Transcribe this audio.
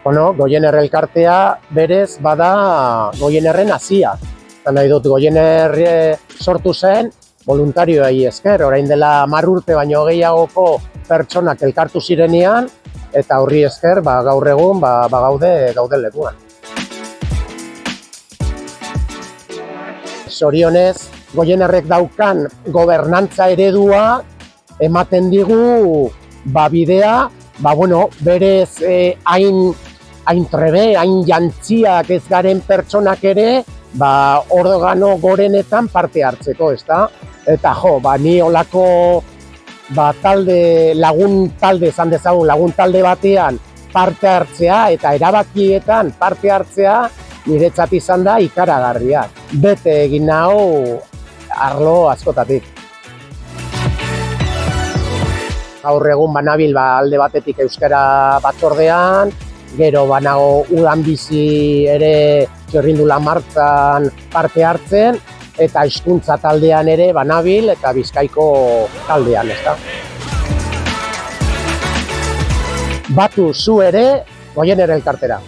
Goiener elkartea berez bada Goienerren hasia. Eta nahi dut, Goiener sortu zen voluntarioei esker, orain dela 10 urte baino gehiagoko pertsonak elkartu zirenean, eta horri esker gaur egun gauden lekuan. Zorionez, Goienerrek daukan gobernantza eredua ematen digu bidea, berez hain trebe, hain jantziak ez garen pertsonak ere, organo gorenetan parte hartzeko, ezta? Eta ni olako lagun talde batean parte hartzea eta erabakietan parte hartzea niretzat izan da ikaragarria. Bete egin nau arlo askotatik. Gaur egun banabil alde batetik euskara batzordean, gero banago udan bizi ere txirrindula martzan parte hartzen, eta hizkuntza taldean ere banabil eta Bizkaiko taldean, ezta? Batu zu ere Goiener elkartera.